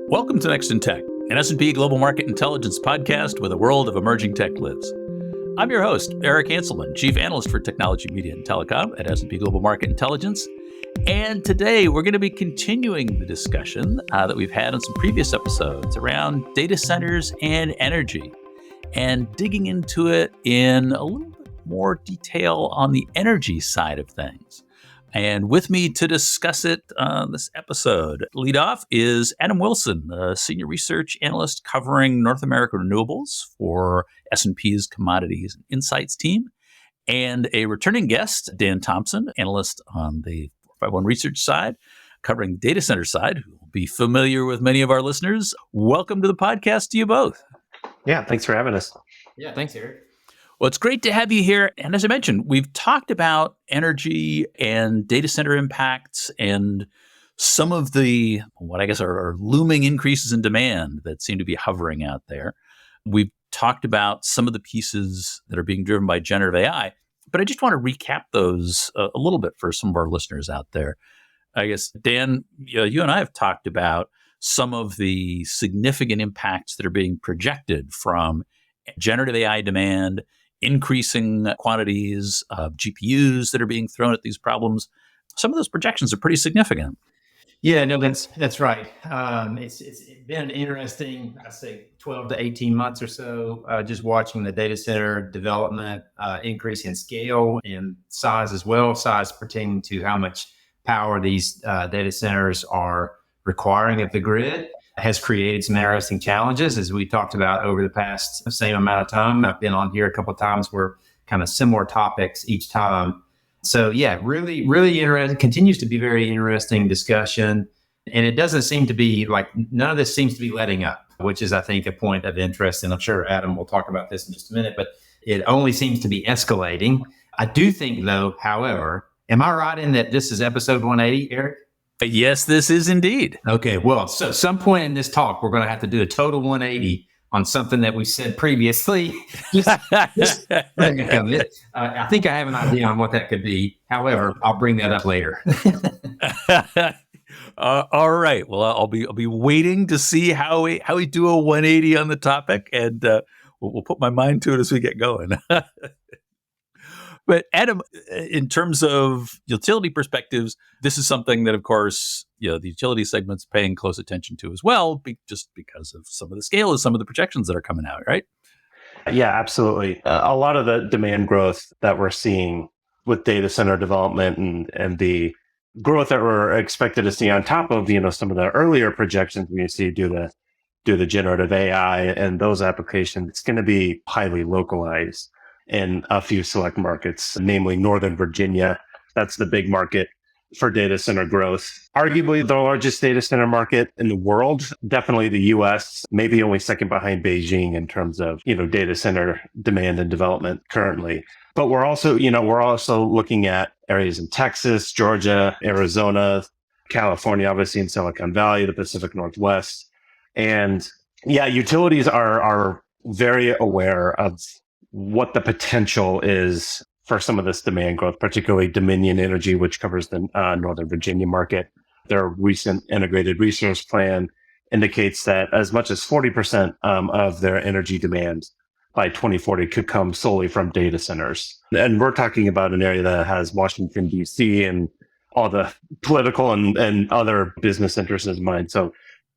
Welcome to Next in Tech, an S&P Global Market Intelligence podcast where the world of emerging tech lives. I'm your host, Eric Hanselman, Chief Analyst for Technology, Media, and Telecom at S&P Global Market Intelligence. And today we're going to be continuing the discussion that we've had on some previous episodes around data centers and energy, and digging into it in a little bit more detail on the energy side of things. And with me to discuss it this episode, lead off is Adam Wilson, a Senior Research Analyst covering North American renewables for S&P's Commodities and Insights team, and a returning guest, Dan Thompson, Analyst on the 451 Research side, covering the data center side, who will be familiar with many of our listeners. Welcome to the podcast to you both. Yeah, thanks for having us. Yeah, thanks, Eric. Well, it's great to have you here. And as I mentioned, we've talked about energy and data center impacts and some of the, what I guess are looming increases in demand that seem to be hovering out there. We've talked about some of the pieces that are being driven by generative AI, but I just want to recap those a little bit for some of our listeners out there. I guess, Dan, you and I have talked about some of the significant impacts that are being projected from generative AI demand, increasing quantities of GPUs that are being thrown at these problems. Some of those projections are pretty significant. Yeah, no, that's right. It's been interesting, I'd say 12 to 18 months or so, just watching the data center development increase in scale and size as well, size pertaining to how much power these data centers are requiring of the grid. Has created some interesting challenges, as we talked about over the past same amount of time. I've been on here a couple of times where kind of similar topics each time. So yeah, really interesting, continues to be very interesting discussion. And it doesn't seem to be like, none of this seems to be letting up, which is, I think, a point of interest. And I'm sure Adam will talk about this in just a minute, but it only seems to be escalating. I do think though, however, am I right in that this is episode 180, Eric? Yes, this is indeed. Okay, well, so some point in this talk, we're going to have to do a total 180 on something that we said previously. I think I have an idea on what that could be. However, I'll bring that up later. All right. Well, I'll be waiting to see how we do a 180 on the topic, and we'll put my mind to it as we get going. But Adam, in terms of utility perspectives, this is something that, of course, the utility segment's paying close attention to as well, just because of some of the scale of some of the projections that are coming out, right? Yeah, absolutely. A lot of the demand growth that we're seeing with data center development and the growth that we're expected to see on top of, some of the earlier projections we see due to generative AI and those applications, it's going to be highly localized in a few select markets, namely Northern Virginia. That's the big market for data center growth. Arguably the largest data center market in the world, definitely the US, maybe only second behind Beijing in terms of, data center demand and development currently. But we're also looking at areas in Texas, Georgia, Arizona, California, obviously in Silicon Valley, the Pacific Northwest. And yeah, utilities are very aware of what the potential is for some of this demand growth, particularly Dominion Energy, which covers the Northern Virginia market. Their recent integrated resource plan indicates that as much as 40% of their energy demand by 2040 could come solely from data centers. And we're talking about an area that has Washington, D.C. and all the political and other business interests in mind. So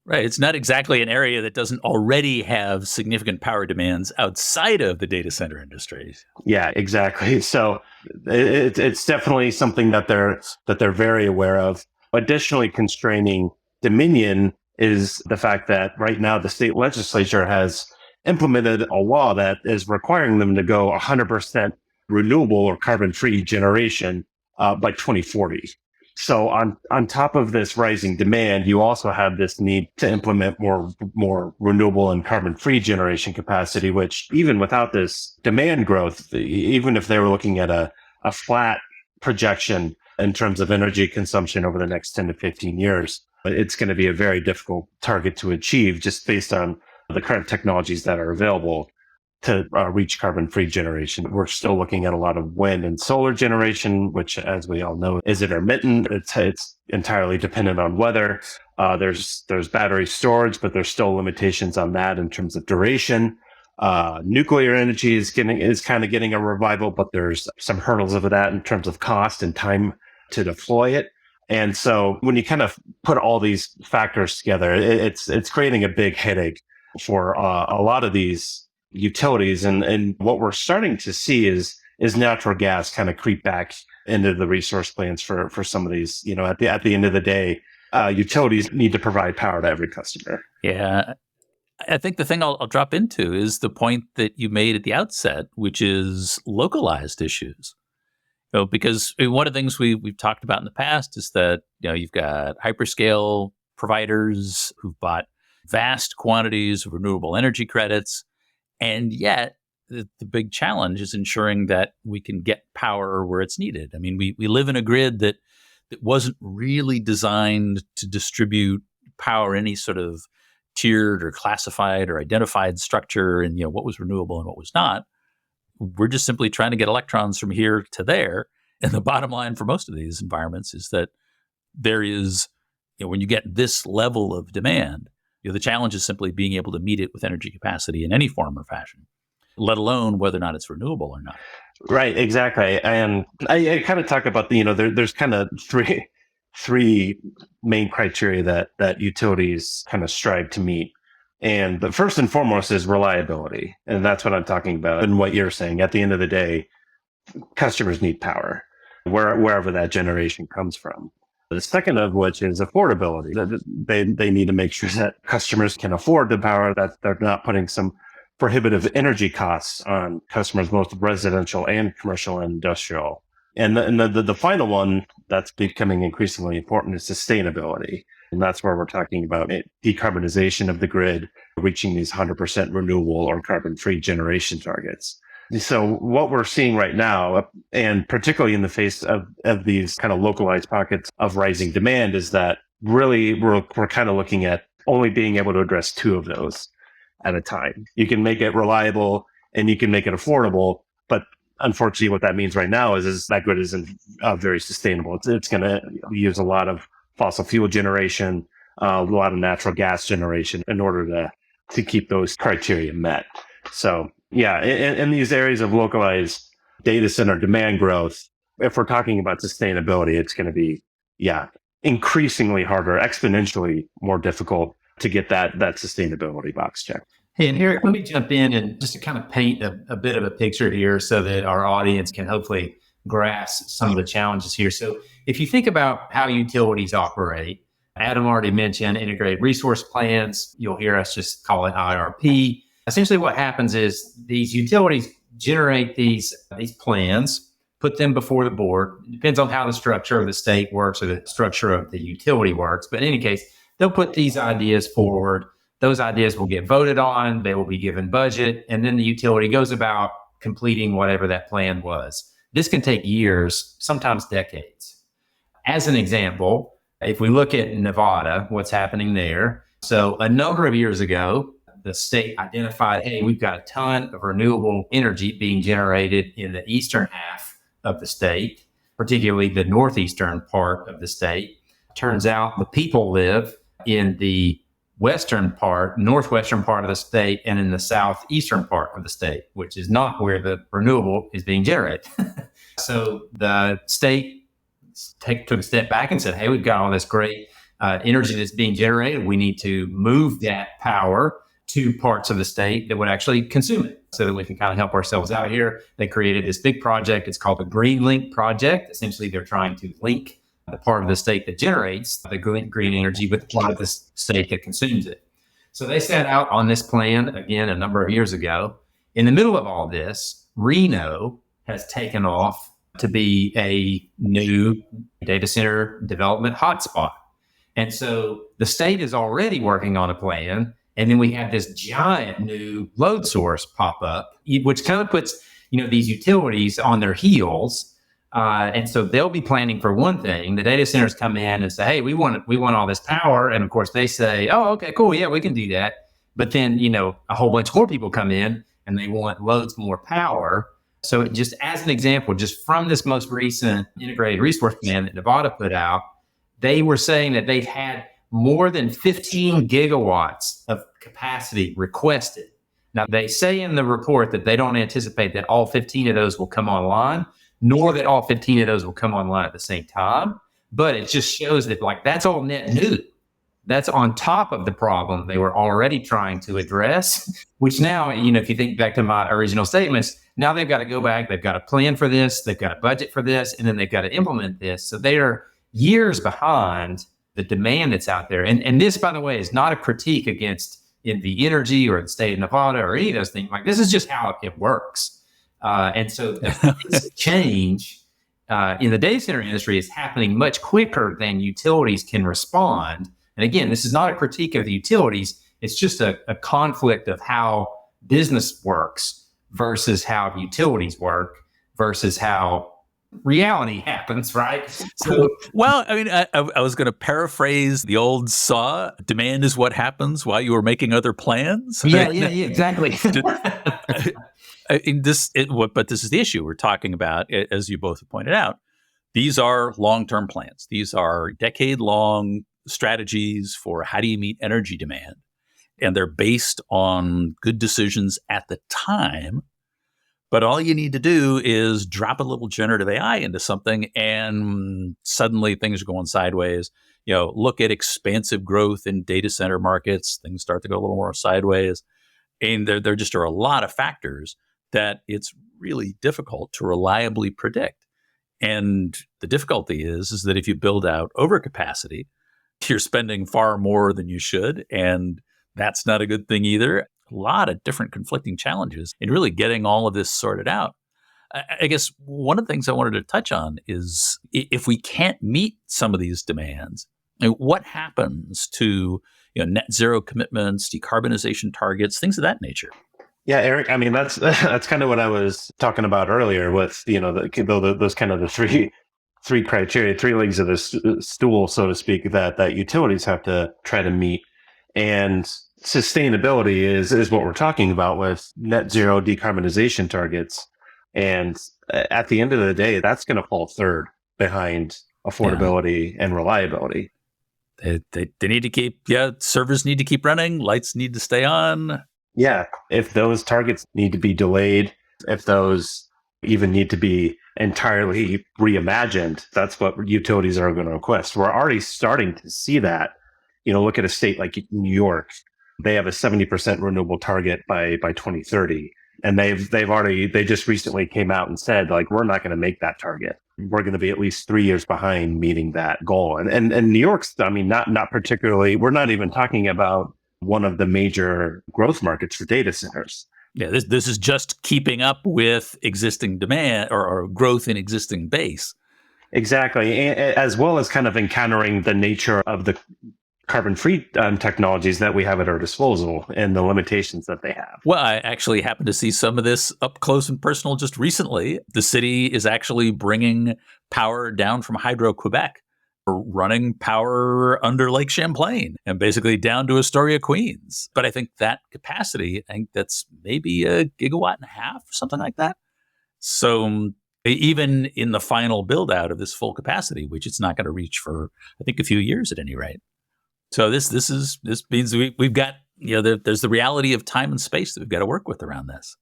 right. It's not exactly an area that doesn't already have significant power demands outside of the data center industry. Yeah, exactly. So it's definitely something that they're very aware of. Additionally, constraining Dominion is the fact that right now the state legislature has implemented a law that is requiring them to go 100% renewable or carbon-free generation by 2040. So on top of this rising demand, you also have this need to implement more renewable and carbon-free generation capacity, which even without this demand growth, even if they were looking at a flat projection in terms of energy consumption over the next 10 to 15 years, it's going to be a very difficult target to achieve just based on the current technologies that are available to reach carbon-free generation. We're still looking at a lot of wind and solar generation, which, as we all know, is intermittent. It's entirely dependent on weather. There's battery storage, but there's still limitations on that in terms of duration. Nuclear energy is kind of getting a revival, but there's some hurdles of that in terms of cost and time to deploy it. And so when you kind of put all these factors together, it's creating a big headache for a lot of these utilities. And what we're starting to see is natural gas kind of creep back into the resource plans for some of these. At the end of the day, utilities need to provide power to every customer. Yeah. I think the thing I'll drop into is the point that you made at the outset, which is localized issues. Because one of the things we've talked about in the past is that, you've got hyperscale providers who've bought vast quantities of renewable energy credits. And yet the big challenge is ensuring that we can get power where it's needed. I mean, we live in a grid that wasn't really designed to distribute power in any sort of tiered or classified or identified structure and, what was renewable and what was not. We're just simply trying to get electrons from here to there. And the bottom line for most of these environments is that there is, when you get this level of demand, the challenge is simply being able to meet it with energy capacity in any form or fashion, let alone whether or not it's renewable or not. Right, exactly. And I kind of talk about there's kind of three main criteria that utilities kind of strive to meet. And the first and foremost is reliability. And that's what I'm talking about. And what you're saying, at the end of the day, customers need power, wherever that generation comes from. The second of which is affordability. They need to make sure that customers can afford the power, that they're not putting some prohibitive energy costs on customers, both residential and commercial and industrial. And the final one that's becoming increasingly important is sustainability. And that's where we're talking about decarbonization of the grid, reaching these 100% renewable or carbon-free generation targets. So what we're seeing right now, and particularly in the face of these kind of localized pockets of rising demand, is that really we're kind of looking at only being able to address two of those at a time. You can make it reliable and you can make it affordable, but unfortunately what that means right now is that grid isn't very sustainable. It's going to use a lot of fossil fuel generation, a lot of natural gas generation in order to keep those criteria met. So yeah, in these areas of localized data center demand growth, if we're talking about sustainability, it's going to be, increasingly harder, exponentially more difficult to get that sustainability box checked. Hey, and Eric, let me jump in and just to kind of paint a bit of a picture here so that our audience can hopefully grasp some of the challenges here. So if you think about how utilities operate, Adam already mentioned integrated resource plans. You'll hear us just call it IRP. Essentially what happens is these utilities generate these plans, put them before the board. It depends on how the structure of the state works or the structure of the utility works. But in any case, they'll put these ideas forward. Those ideas will get voted on. They will be given budget. And then the utility goes about completing whatever that plan was. This can take years, sometimes decades. As an example, if we look at Nevada, what's happening there. So a number of years ago, the state identified, hey, we've got a ton of renewable energy being generated in the eastern half of the state, particularly the northeastern part of the state. Turns out the people live in the northwestern part of the state and in the southeastern part of the state, which is not where the renewable is being generated. So the state took a step back and said, hey, we've got all this great energy that's being generated. We need to move that power to parts of the state that would actually consume it so that we can kind of help ourselves out here. They created this big project. It's called the Green Link Project. Essentially, they're trying to link the part of the state that generates the green energy with the part of the state that consumes it. So they set out on this plan, again, a number of years ago. In the middle of all this, Reno has taken off to be a new data center development hotspot. And so the state is already working on a plan. And then we have this giant new load source pop up, which kind of puts, these utilities on their heels. And so they'll be planning for one thing. The data centers come in and say, hey, we want all this power. And of course they say, oh, okay, cool. Yeah, we can do that. But then, a whole bunch more people come in and they want loads more power. So just as an example, just from this most recent integrated resource plan that Nevada put out, they were saying that they've had more than 15 gigawatts of capacity requested. Now, they say in the report that they don't anticipate that all 15 of those will come online, nor that all 15 of those will come online at the same time. But it just shows that that's all net new. That's on top of the problem they were already trying to address, which now, if you think back to my original statements, now they've got to go back, they've got to plan for this, they've got to budget for this, and then they've got to implement this. So they are years behind the demand that's out there. And this, by the way, is not a critique against in the energy or the state of Nevada or any of those things. This is just how it works. And so the change in the data center industry is happening much quicker than utilities can respond. And again, this is not a critique of the utilities. It's just a conflict of how business works versus how utilities work versus how reality happens, right? So, well, I was going to paraphrase the old saw, demand is what happens while you were making other plans. Yeah, exactly. But this is the issue we're talking about, as you both pointed out. These are long-term plans. These are decade-long strategies for how do you meet energy demand. And they're based on good decisions at the time. But all you need to do is drop a little generative AI into something and suddenly things are going sideways. Look at expansive growth in data center markets. Things start to go a little more sideways. And there just are a lot of factors that it's really difficult to reliably predict. And the difficulty is that if you build out overcapacity, you're spending far more than you should. And that's not a good thing either. A lot of different conflicting challenges in really getting all of this sorted out. I guess one of the things I wanted to touch on is if we can't meet some of these demands, what happens to net zero commitments, decarbonization targets, things of that nature? Yeah, Eric. That's kind of what I was talking about earlier with those kind of the three criteria, three legs of the stool, so to speak, that utilities have to try to meet. And sustainability is what we're talking about with net zero decarbonization targets. And at the end of the day, that's going to fall third behind affordability and reliability. They need to keep, servers need to keep running, lights need to stay on. Yeah, if those targets need to be delayed, if those even need to be entirely reimagined, that's what utilities are going to request. We're already starting to see that. Look at a state like New York. They have a 70% renewable target by 2030. And they just recently came out and said, we're not going to make that target. We're going to be at least 3 years behind meeting that goal. And New York's, not particularly, we're not even talking about one of the major growth markets for data centers. Yeah, this is just keeping up with existing demand or growth in existing base. Exactly. As well as kind of encountering the nature of the carbon-free technologies that we have at our disposal and the limitations that they have. Well, I actually happened to see some of this up close and personal just recently. The city is actually bringing power down from Hydro-Quebec, running power under Lake Champlain and basically down to Astoria, Queens. But I think that capacity, that's maybe a gigawatt and a half or something like that. So even in the final build out of this full capacity, which it's not going to reach for, I think, a few years at any rate. So this means we've got, there's the reality of time and space that we've got to work with around this.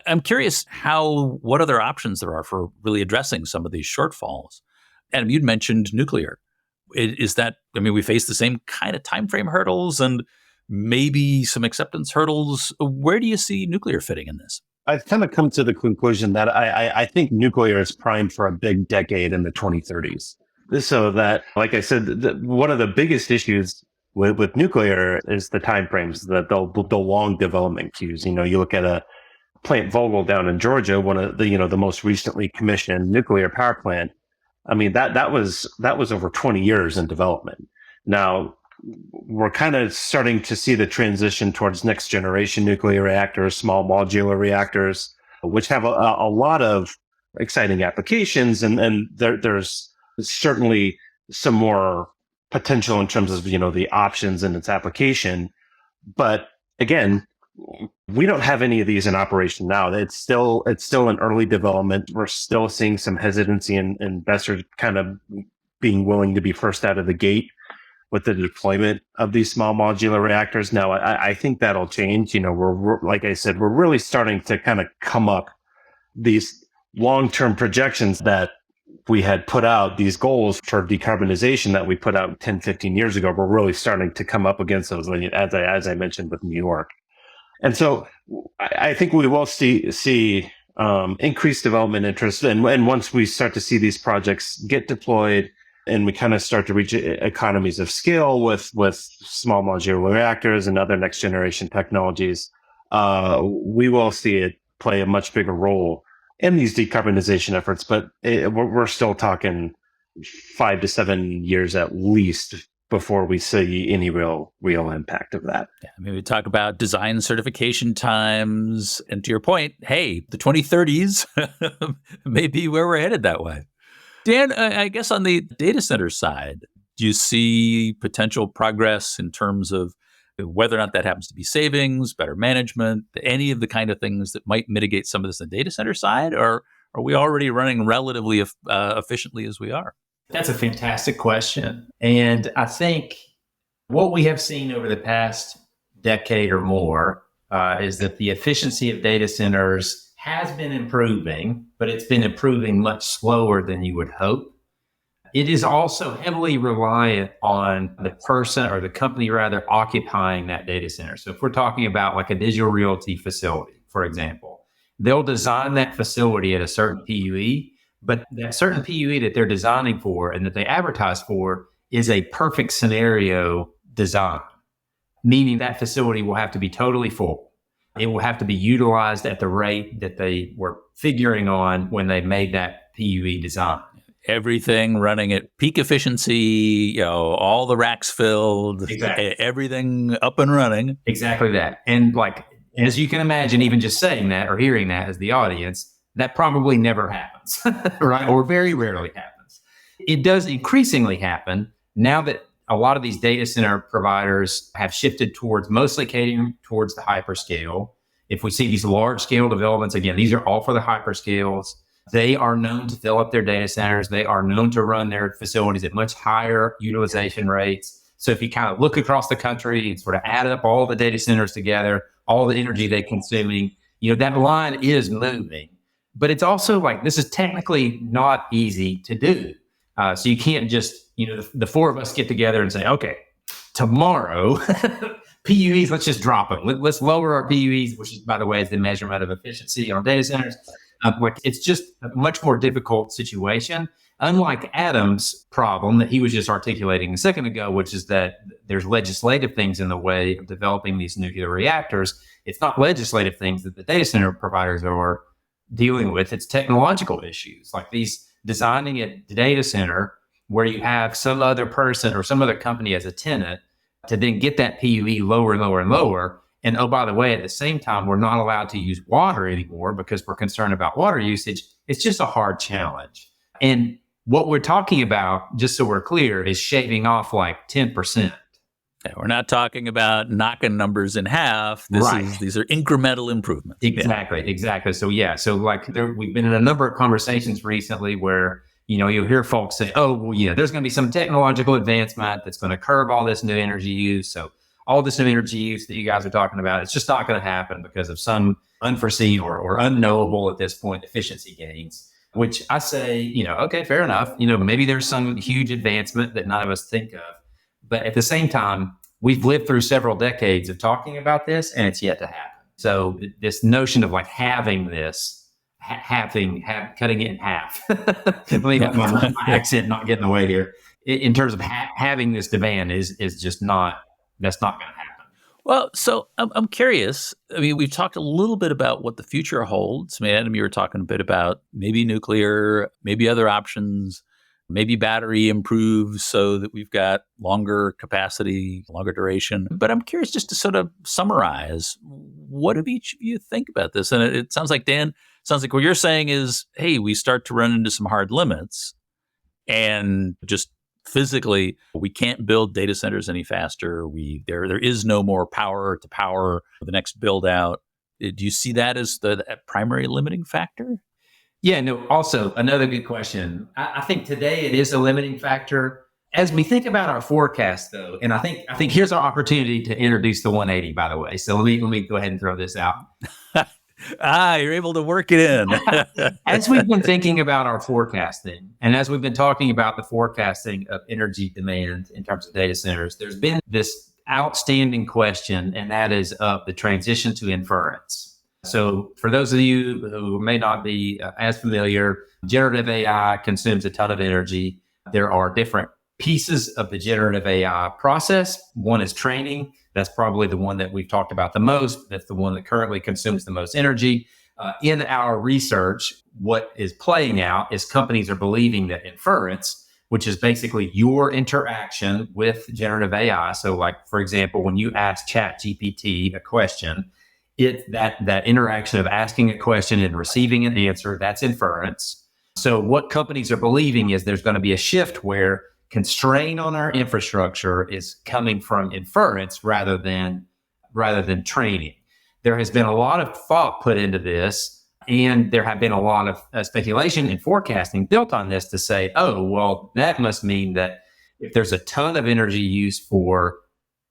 I'm curious what other options there are for really addressing some of these shortfalls. Adam, you'd mentioned nuclear. Is that, we face the same kind of time frame hurdles and maybe some acceptance hurdles. Where do you see nuclear fitting in this? I've kind of come to the conclusion that I think nuclear is primed for a big decade in the 2030s. So that, like I said, one of the biggest issues with nuclear is the timeframes, the long development queues. You look at a Plant Vogtle down in Georgia, one of the most recently commissioned nuclear power plant. That was over 20 years in development. Now we're kind of starting to see the transition towards next generation nuclear reactors, small modular reactors, which have a lot of exciting applications, and there's certainly some more potential in terms of the options in its application. But again, we don't have any of these in operation now. It's still in early development. We're still seeing some hesitancy in investors kind of being willing to be first out of the gate. with the deployment of these small modular reactors. Now, I think that'll change. We're like I said, we're really starting to kind of come up these long-term projections that we had put out, these goals for decarbonization that we put out 10, 15 years ago. We're really starting to come up against those, as I mentioned with New York. And so I think we will see increased development interest. And once we start to see these projects get deployed and we kind of start to reach economies of scale with small modular reactors and other next generation technologies, we will see it play a much bigger role in these decarbonization efforts. But we're still talking 5 to 7 years at least before we see any real impact of that. Yeah, I mean, we talk about design certification times, and to your point, hey, the 2030s may be where we're headed that way. Dan, I guess on the data center side, do you see potential progress in terms of whether or not that happens to be savings, better management, any of the kind of things that might mitigate some of this on the data center side, or are we already running relatively efficiently as we are? That's a fantastic question. And I think what we have seen over the past decade or more is that the efficiency of data centers has been improving, but it's been improving much slower than you would hope. It is also heavily reliant on the person or the company rather occupying that data center. So if we're talking about like a digital realty facility, for example, they'll design that facility at a certain PUE, but that certain PUE that they're designing for and that they advertise for is a perfect scenario design, meaning that facility will have to be totally full. It will have to be utilized at the rate that they were figuring on when they made that PUE design. Everything running at peak efficiency, all the racks filled, exactly. Everything up and running. Exactly that. And like, as you can imagine, even just saying that or hearing that as the audience, that probably never happens, right? Or very rarely happens. It does increasingly happen now that a lot of these data center providers have shifted towards mostly catering towards the hyperscale. If we see these large scale developments, again, these are all for the hyperscales. They are known to fill up their data centers. They are known to run their facilities at much higher utilization rates. So if you kind of look across the country and sort of add up all the data centers together, all the energy they're consuming, that line is moving. But it's also like, this is technically not easy to do. So you can't just, the four of us get together and say, okay, tomorrow, PUEs, let's just drop them. Let's lower our PUEs, which is, by the way, is the measurement of efficiency on data centers. It's just a much more difficult situation. Unlike Adam's problem that he was just articulating a second ago, which is that there's legislative things in the way of developing these nuclear reactors. It's not legislative things that the data center providers are dealing with. It's technological issues like these designing a data center where you have some other person or some other company as a tenant to then get that PUE lower and lower and lower. And oh, by the way, at the same time, we're not allowed to use water anymore because we're concerned about water usage. It's just a hard challenge. And what we're talking about, just so we're clear, is shaving off like 10%. Yeah, we're not talking about knocking numbers in half. These are incremental improvements. Exactly. So we've been in a number of conversations recently where, you'll hear folks say, oh, well, there's going to be some technological advancement that's going to curb all this new energy use. So all this new energy use that you guys are talking about, it's just not going to happen because of some unforeseen or unknowable at this point efficiency gains, which I say, okay, fair enough. Maybe there's some huge advancement that none of us think of. But at the same time, we've lived through several decades of talking about this and it's yet to happen. So this notion of like having this, cutting it in half, my accent not getting away here, in terms of having this demand is just not, that's not going to happen. Well, so I'm curious. I mean, we've talked a little bit about what the future holds. I mean, Adam, you were talking a bit about maybe nuclear, maybe other options, maybe battery improves so that we've got longer capacity, longer duration. But I'm curious just to sort of summarize, what do each of you think about this? And it sounds like, Dan, what you're saying is, hey, we start to run into some hard limits and just physically, we can't build data centers any faster. There is no more power to power the next build out. Do you see that as the primary limiting factor? Yeah, no, also another good question. I think today it is a limiting factor. As we think about our forecast, though, and I think here's our opportunity to introduce the 180. By the way, so let me go ahead and throw this out. You're able to work it in. As we've been thinking about our forecasting, and as we've been talking about the forecasting of energy demand in terms of data centers, there's been this outstanding question, and that is of the transition to inference. So for those of you who may not be as familiar, generative AI consumes a ton of energy. There are different pieces of the generative AI process. One is training. That's probably the one that we've talked about the most. That's the one that currently consumes the most energy. In our research, what is playing out is companies are believing that inference, which is basically your interaction with generative AI. So like, for example, when you ask ChatGPT a question, that interaction of asking a question and receiving an answer, that's inference. So what companies are believing is there's going to be a shift where constraint on our infrastructure is coming from inference rather than training. There has been a lot of thought put into this, and there have been a lot of speculation and forecasting built on this to say, oh, well, that must mean that if there's a ton of energy used for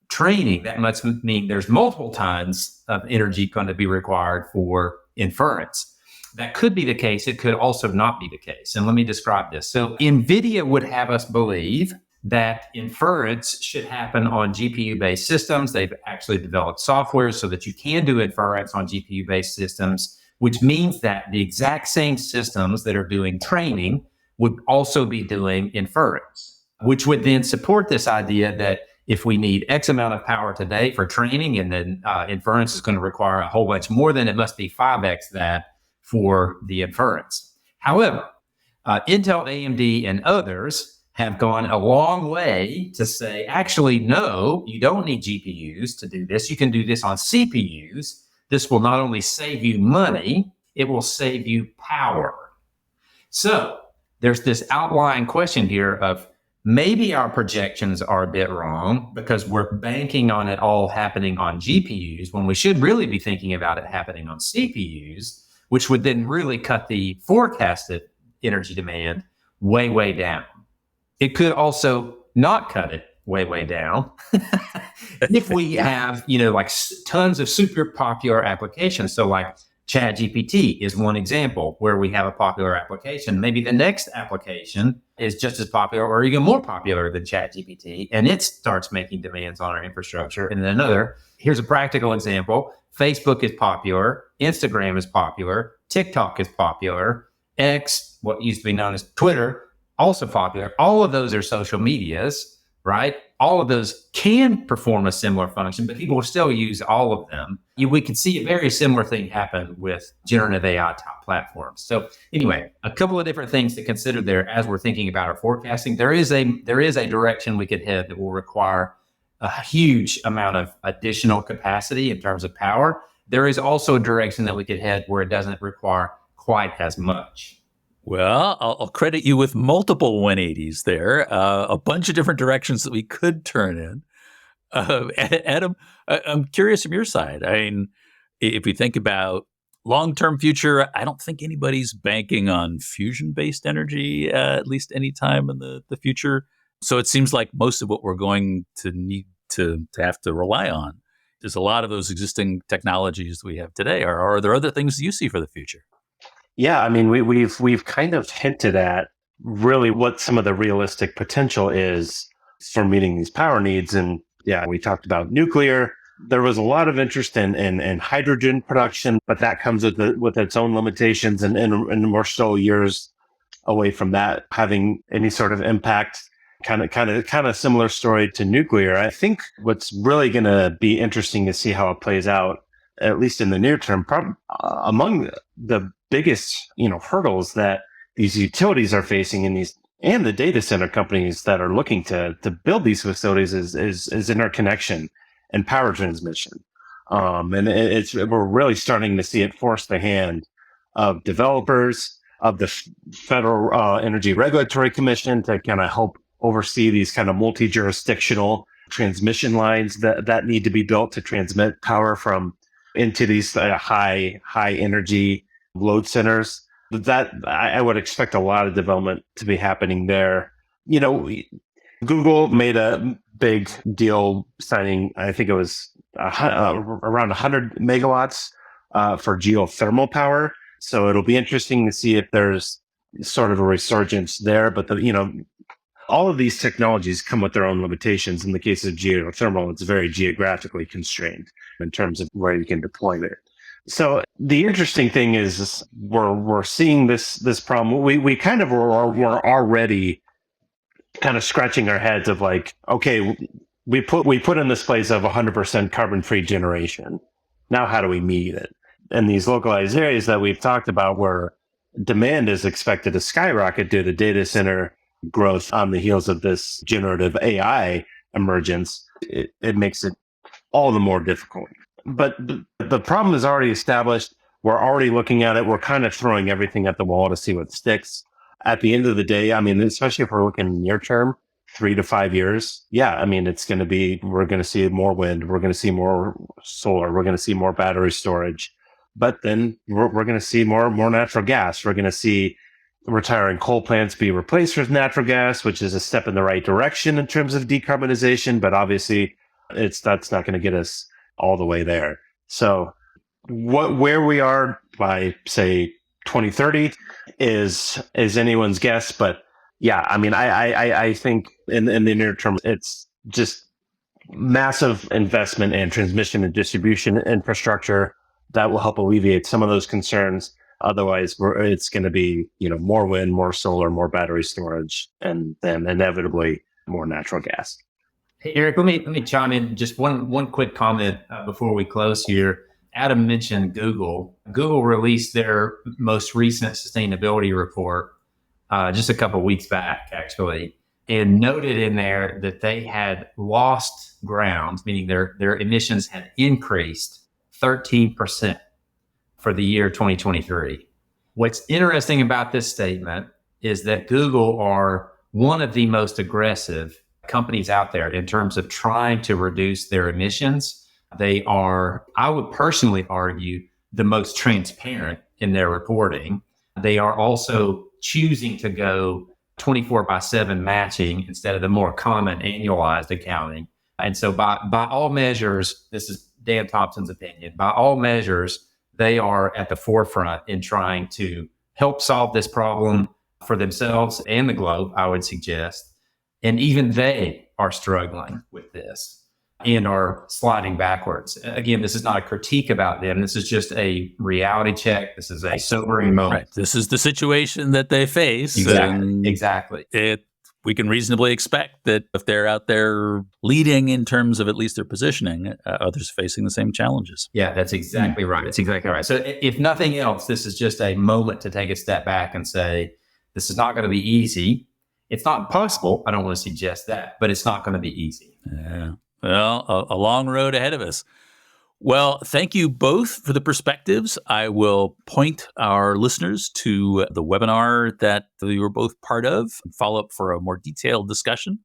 training, that must mean there's multiple tons of energy going to be required for inference. That could be the case. It could also not be the case. And let me describe this. So NVIDIA would have us believe that inference should happen on GPU-based systems. They've actually developed software so that you can do inference on GPU-based systems, which means that the exact same systems that are doing training would also be doing inference, which would then support this idea that if we need X amount of power today for training, and then inference is going to require a whole bunch more, then it must be 5x that for the inference. However, Intel, AMD, and others have gone a long way to say, actually, no, you don't need GPUs to do this. You can do this on CPUs. This will not only save you money, it will save you power. So there's this outlying question here of maybe our projections are a bit wrong because we're banking on it all happening on GPUs when we should really be thinking about it happening on CPUs, which would then really cut the forecasted energy demand way, way down. It could also not cut it way, way down if we have, like tons of super popular applications. So like ChatGPT is one example where we have a popular application. Maybe the next application is just as popular or even more popular than ChatGPT, and it starts making demands on our infrastructure. And then another, here's a practical example. Facebook is popular. Instagram is popular. TikTok is popular. X, what used to be known as Twitter, also popular. All of those are social medias, right? All of those can perform a similar function, but people will still use all of them. We could see a very similar thing happen with generative AI type platforms. So anyway, a couple of different things to consider there as we're thinking about our forecasting. There is a direction we could head that will require a huge amount of additional capacity in terms of power. There is also a direction that we could head where it doesn't require quite as much. Well, I'll credit you with multiple 180s there, a bunch of different directions that we could turn in. Adam, I'm curious from your side. I mean, if we think about long-term future, I don't think anybody's banking on fusion-based energy, at least any time in the future. So it seems like most of what we're going to need to have to rely on is a lot of those existing technologies we have today. Are there other things you see for the future? Yeah, I mean, we've kind of hinted at really what some of the realistic potential is for meeting these power needs. And yeah, we talked about nuclear. There was a lot of interest in hydrogen production, but that comes with its own limitations, and we're still years away from that having any sort of impact. Kind of similar story to nuclear. I think what's really going to be interesting to see how it plays out, at least in the near term, among the biggest, hurdles that these utilities are facing and the data center companies that are looking to build these facilities is interconnection and power transmission. And we're really starting to see it force the hand of developers, of the Federal Energy Regulatory Commission to kind of help oversee these kind of multi-jurisdictional transmission lines that need to be built to transmit power from into these high energy load centers. That I would expect a lot of development to be happening there. Google made a big deal signing, I think it was around 100 megawatts for geothermal power. So it'll be interesting to see if there's sort of a resurgence there. But all of these technologies come with their own limitations. In the case of geothermal, it's very geographically constrained in terms of where you can deploy it. So the interesting thing is we're seeing this problem. We kind of were already kind of scratching our heads of like, okay, we put in this place of 100% carbon-free generation. Now, how do we meet it? And these localized areas that we've talked about where demand is expected to skyrocket due to data center growth on the heels of this generative AI emergence, it makes it all the more difficult. But the problem is already established. We're already looking at it. We're kind of throwing everything at the wall to see what sticks. At the end of the day, I mean, especially if we're looking near term, 3 to 5 years, yeah, I mean, we're going to see more wind. We're going to see more solar. We're going to see more battery storage. But then we're going to see more natural gas. We're going to see retiring coal plants be replaced with natural gas, which is a step in the right direction in terms of decarbonization. But obviously, that's not going to get us all the way there. So where we are by, say, 2030 is anyone's guess. But yeah, I mean, I think in the near term, it's just massive investment in transmission and distribution infrastructure that will help alleviate some of those concerns. Otherwise, it's going to be, more wind, more solar, more battery storage, and then inevitably more natural gas. Hey, Eric, let me chime in just one quick comment before we close here. Adam mentioned Google. Google released their most recent sustainability report just a couple of weeks back, actually, and noted in there that they had lost ground, meaning their emissions had increased 13% for the year 2023. What's interesting about this statement is that Google are one of the most aggressive companies out there in terms of trying to reduce their emissions. They are, I would personally argue, the most transparent in their reporting. They are also choosing to go 24/7 matching instead of the more common annualized accounting. And so by all measures, this is Dan Thompson's opinion, by all measures, they are at the forefront in trying to help solve this problem for themselves and the globe, I would suggest. And even they are struggling with this and are sliding backwards. Again, this is not a critique about them. This is just a reality check. This is a sobering moment. Right. This is the situation that they face. Exactly. We can reasonably expect that if they're out there leading in terms of at least their positioning, others are facing the same challenges. Yeah, that's exactly right. It's exactly right. So if nothing else, this is just a moment to take a step back and say, this is not going to be easy. It's not impossible. I don't want to suggest that, but it's not going to be easy. Yeah. Well, a long road ahead of us. Well, thank you both for the perspectives. I will point our listeners to the webinar that you were both part of and follow up for a more detailed discussion.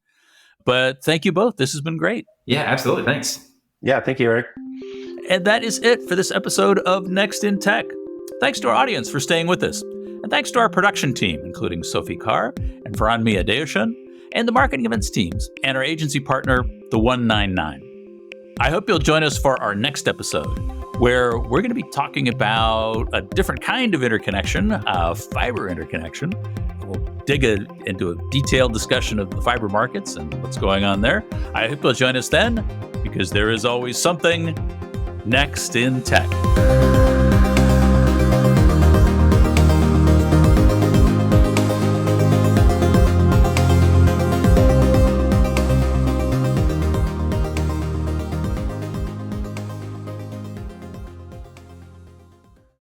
But thank you both. This has been great. Yeah, absolutely. Thanks. Yeah, thank you, Eric. And that is it for this episode of Next in Tech. Thanks to our audience for staying with us. And thanks to our production team, including Sophie Carr and Faranmi Adeoshan, and the marketing events teams, and our agency partner, the 199. I hope you'll join us for our next episode, where we're going to be talking about a different kind of interconnection, fiber interconnection. We'll dig into a detailed discussion of the fiber markets and what's going on there. I hope you'll join us then, because there is always something next in tech.